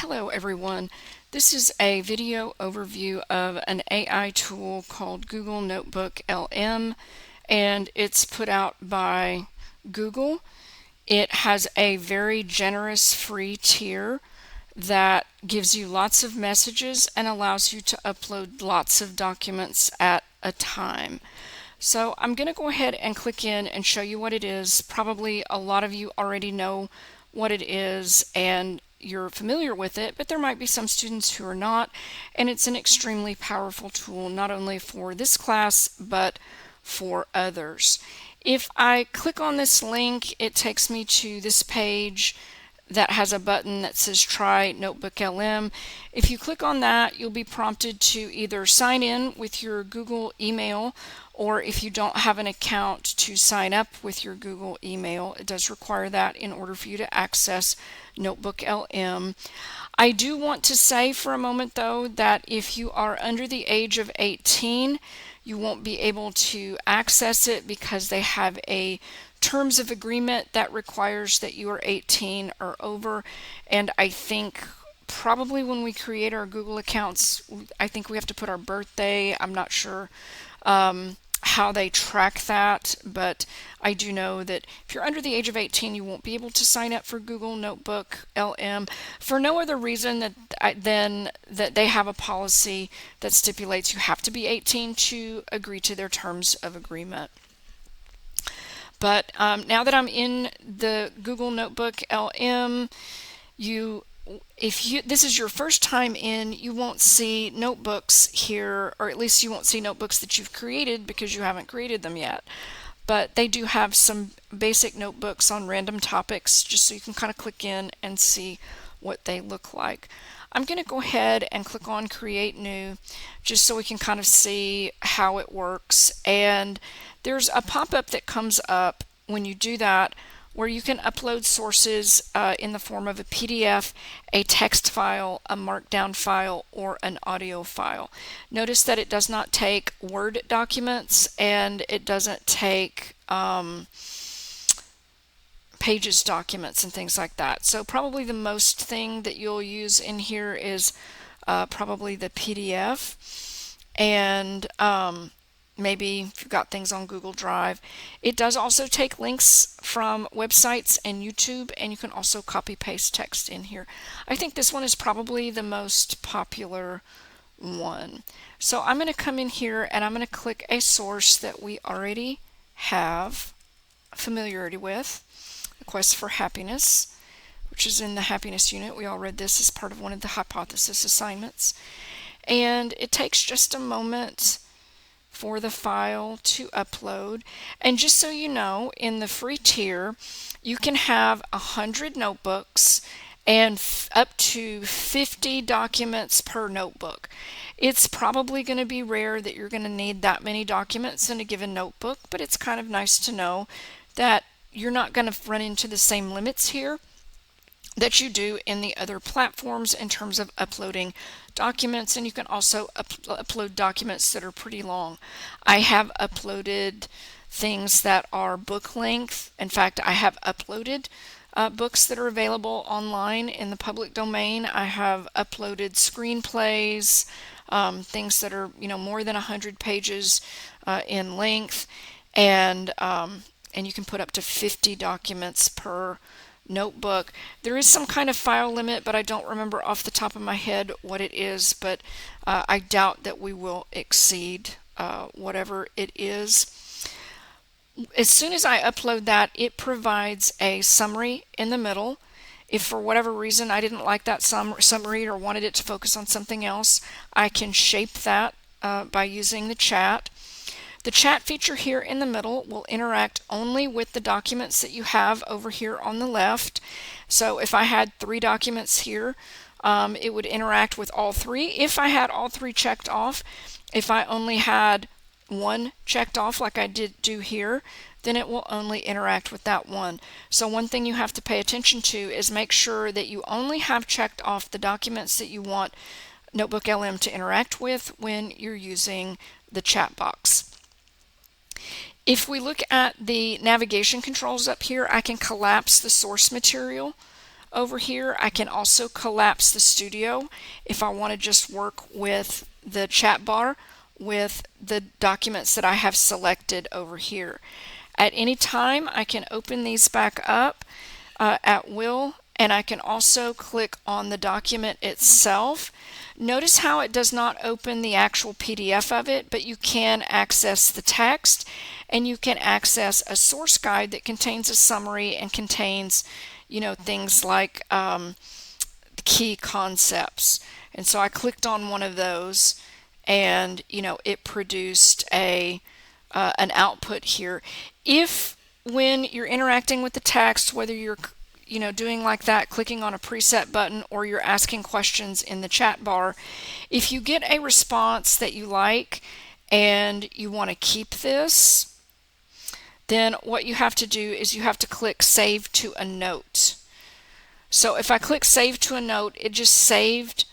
Hello everyone. This is a video overview of an AI tool called Google NotebookLM, and it's put out by Google. It has a very generous free tier that gives you lots of messages and allows you to upload lots of documents at a time. So I'm going to go ahead and click in and show you what it is. Probably a lot of you already know what it is and you're familiar with it, but there might be some students who are not, and it's an extremely powerful tool not only for this class but for others. If I click on this link, it takes me to this page that has a button that says try NotebookLM. If you click on that, you'll be prompted to either sign in with your Google email, or if you don't have an account, to sign up with your Google email. It does require that in order for you to access NotebookLM. I do want to say for a moment though that if you are under the age of 18, you won't be able to access it because they have a terms of agreement that requires that you are 18 or over. And I think probably when we create our Google accounts, I think we have to put our birthday. I'm not sure how they track that, but I do know that if you're under the age of 18, you won't be able to sign up for Google Notebook LM for no other reason than that they have a policy that stipulates you have to be 18 to agree to their terms of agreement. But now that I'm in the Google Notebook LM, if this is your first time in, you won't see notebooks here, or at least you won't see notebooks that you've created because you haven't created them yet. But they do have some basic notebooks on random topics, just so you can kind of click in and see what they look like. I'm going to go ahead and click on Create New, just so we can kind of see how it works. And there's a pop-up that comes up when you do that, where you can upload sources in the form of a PDF, a text file, a markdown file, or an audio file. Notice that it does not take Word documents, and it doesn't take Pages documents and things like that. So probably the most thing that you'll use in here is probably the PDF, and maybe if you've got things on Google Drive. It does also take links from websites and YouTube, and you can also copy paste text in here. I think this one is probably the most popular one. So I'm going to come in here and I'm going to click a source that we already have familiarity with, A Quest for Happiness, which is in the happiness unit. We all read this as part of one of the hypothesis assignments. And it takes just a moment for the file to upload. And just so you know, in the free tier, you can have 100 notebooks and up to 50 documents per notebook. It's probably going to be rare that you're going to need that many documents in a given notebook, but it's kind of nice to know that you're not going to run into the same limits here that you do in the other platforms in terms of uploading documents. And you can also upload documents that are pretty long. I have uploaded things that are book length. In fact, I have uploaded books that are available online in the public domain. I have uploaded screenplays, things that are more than 100 pages in length, and you can put up to 50 documents per notebook. There is some kind of file limit, but I don't remember off the top of my head what it is, but I doubt that we will exceed whatever it is. As soon as I upload that, it provides a summary in the middle. If for whatever reason I didn't like that summary or wanted it to focus on something else, I can shape that by using the chat. The chat feature here in the middle will interact only with the documents that you have over here on the left. So if I had 3 documents here, it would interact with all 3 if I had all 3 checked off. If I only had 1 checked off like I did do here, then it will only interact with that one. So one thing you have to pay attention to is make sure that you only have checked off the documents that you want NotebookLM to interact with when you're using the chat box. If we look at the navigation controls up here, I can collapse the source material over here. I can also collapse the studio if I want to just work with the chat bar with the documents that I have selected over here. At any time, I can open these back up at will, and I can also click on the document itself. Notice how it does not open the actual PDF of it, but you can access the text, and you can access a source guide that contains a summary and contains, things like key concepts. And so I clicked on one of those, and it produced an output here. If when you're interacting with the text, whether you're doing like that, clicking on a preset button, or you're asking questions in the chat bar, if you get a response that you like and you want to keep this, then what you have to do is you have to click Save to a Note. So if I click Save to a Note, it just saved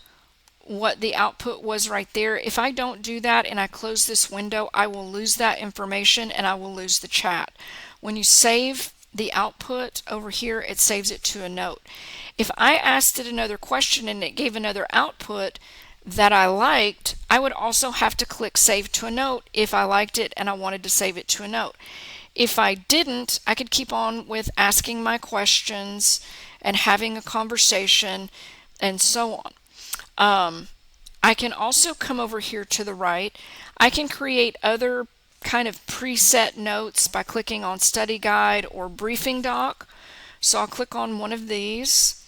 what the output was right there. If I don't do that and I close this window, I will lose that information and I will lose the chat. When you save the output over here, it saves it to a note. If I asked it another question and it gave another output that I liked, I would also have to click Save to a Note if I liked it and I wanted to save it to a note. If I didn't, I could keep on with asking my questions and having a conversation and so on. I can also come over here to the right. I can create other kind of preset notes by clicking on Study Guide or Briefing Doc. So I'll click on one of these,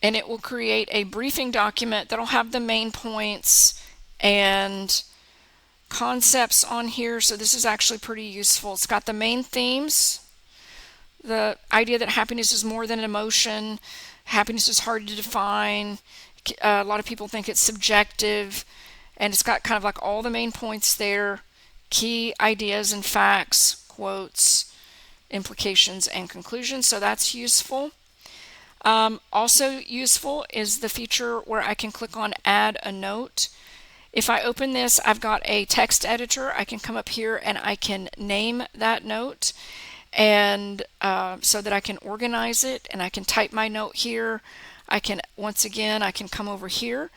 and it will create a briefing document that'll have the main points and concepts on here. So this is actually pretty useful. It's got the main themes, the idea that happiness is more than an emotion, happiness is hard to define, a lot of people think it's subjective, and it's got kind of like all the main points there, key ideas and facts, quotes, implications, and conclusions. So that's useful. Also useful is the feature where I can click on Add a Note. If I open this, I've got a text editor. I can come up here and I can name that note, and so that I can organize it, and I can type my note here. I can come over here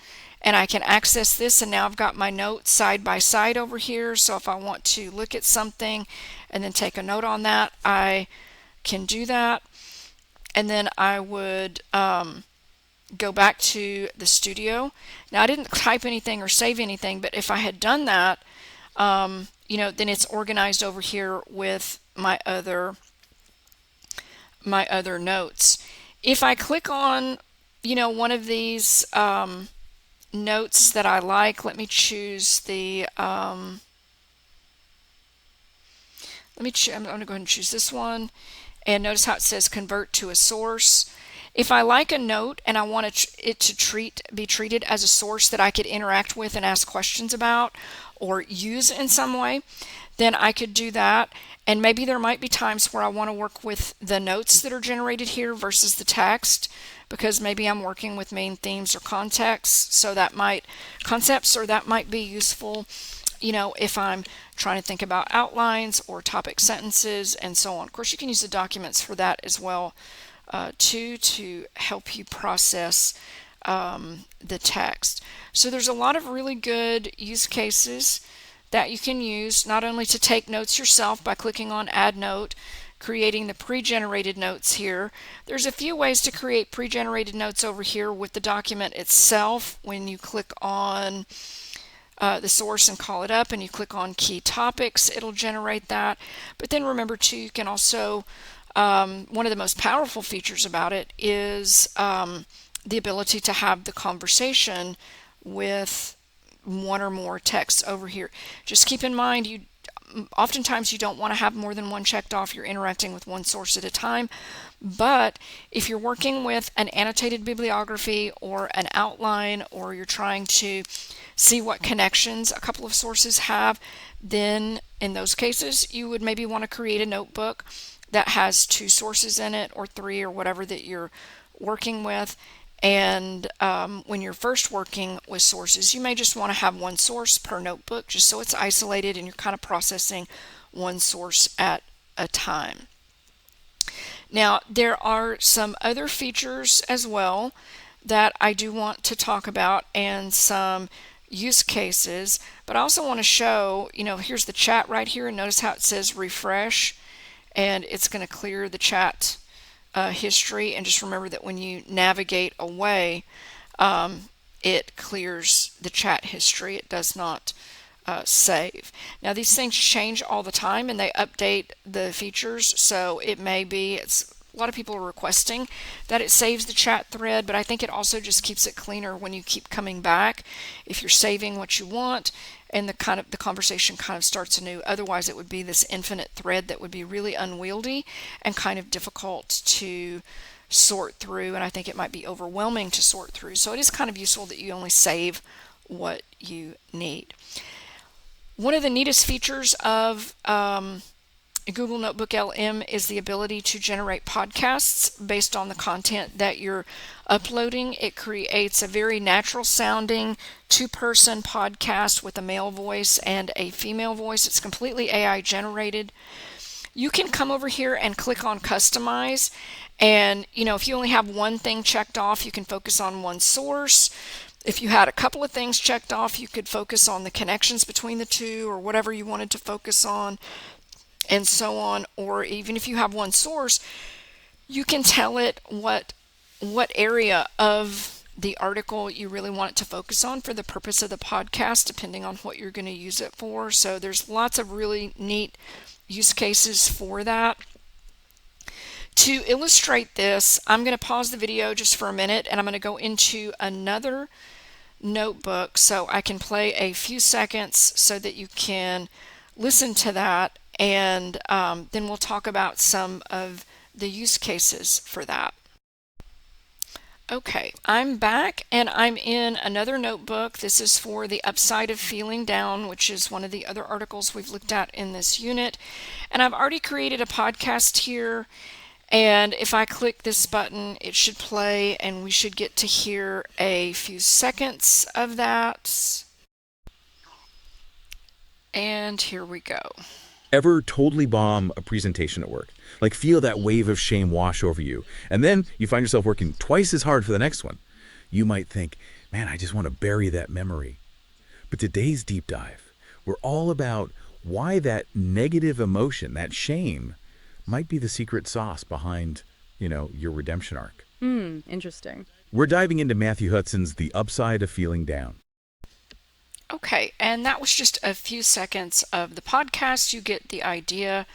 and I can access this, and now I've got my notes side by side over here. So if I want to look at something and then take a note on that, I can do that. And then I would go back to the studio. Now I didn't type anything or save anything, but if I had done that, then it's organized over here with my other notes. If I click on one of these notes that I like, let me choose the I'm going to go ahead and choose this one, and notice how it says convert to a source. If I like a note and I want it to be treated as a source that I could interact with and ask questions about or use in some way, then I could do that. And maybe there might be times where I want to work with the notes that are generated here versus the text, because maybe I'm working with main themes or contexts, so that might be useful, if I'm trying to think about outlines or topic sentences and so on. Of course, you can use the documents for that as well, to help you process the text. So there's a lot of really good use cases that you can use, not only to take notes yourself by clicking on Add Note, creating the pre-generated notes here. There's a few ways to create pre-generated notes over here with the document itself. When you click on the source and call it up and you click on key topics, it'll generate that. But then remember too, you can also, one of the most powerful features about it is the ability to have the conversation with one or more texts over here. Just keep in mind, oftentimes you don't want to have more than one checked off. You're interacting with one source at a time. But if you're working with an annotated bibliography or an outline, or you're trying to see what connections a couple of sources have, then in those cases you would maybe want to create a notebook that has 2 sources in it, or 3, or whatever that you're working with. And when you're first working with sources, you may just want to have one source per notebook, just so it's isolated and you're kind of processing one source at a time. Now, there are some other features as well that I do want to talk about and some use cases, but I also want to show, here's the chat right here, and notice how it says refresh, and it's going to clear the chat history. And just remember that when you navigate away, it clears the chat history. It does not save. Now these things change all the time and they update the features, so it may be, a lot of people are requesting that it saves the chat thread, but I think it also just keeps it cleaner when you keep coming back if you're saving what you want and the conversation kind of starts anew. Otherwise it would be this infinite thread that would be really unwieldy and kind of difficult to sort through, and I think it might be overwhelming to sort through. So it is kind of useful that you only save what you need. One of the neatest features of Google Notebook LM is the ability to generate podcasts based on the content that you're uploading. It creates a very natural sounding two-person podcast with a male voice and a female voice. It's completely AI generated. You can come over here and click on customize, and if you only have one thing checked off, you can focus on one source. If you had a couple of things checked off, you could focus on the connections between the two or whatever you wanted to focus on, and so on. Or even if you have one source, you can tell it what area of the article you really want it to focus on for the purpose of the podcast, depending on what you're going to use it for. So there's lots of really neat use cases for that. To illustrate this, I'm going to pause the video just for a minute and I'm going to go into another notebook so I can play a few seconds so that you can listen to that, and then we'll talk about some of the use cases for that. Okay, I'm back and I'm in another notebook. This is for the upside of feeling down, which is one of the other articles we've looked at in this unit. And I've already created a podcast here. And if I click this button, it should play and we should get to hear a few seconds of that. And here we go. Ever totally bomb a presentation at work? Like feel that wave of shame wash over you, and then you find yourself working twice as hard for the next one. You might think, man, I just want to bury that memory. But today's deep dive, we're all about why that negative emotion, that shame, might be the secret sauce behind, your redemption arc. Interesting. We're diving into Matthew Hudson's The Upside of Feeling Down. Okay, and that was just a few seconds of the podcast. You get the idea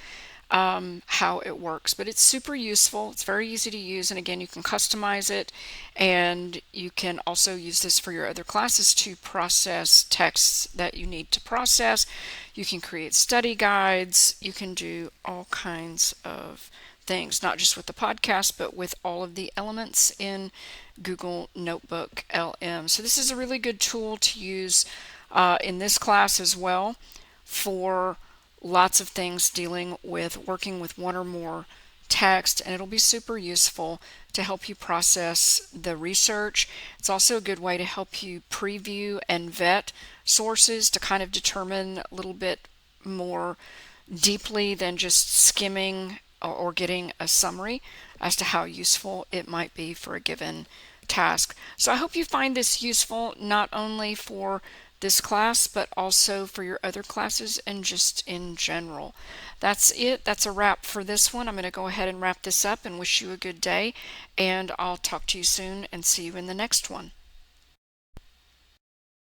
how it works, but it's super useful. It's very easy to use, and again, you can customize it, and you can also use this for your other classes to process texts that you need to process. You can create study guides. You can do all kinds of things, not just with the podcast, but with all of the elements in Google Notebook LM. So this is a really good tool to use in this class as well for lots of things dealing with working with one or more text, and it'll be super useful to help you process the research. It's also a good way to help you preview and vet sources to kind of determine a little bit more deeply than just skimming or getting a summary as to how useful it might be for a given task. So I hope you find this useful not only for this class, but also for your other classes and just in general. That's it. That's a wrap for this one. I'm going to go ahead and wrap this up and wish you a good day, and I'll talk to you soon and see you in the next one.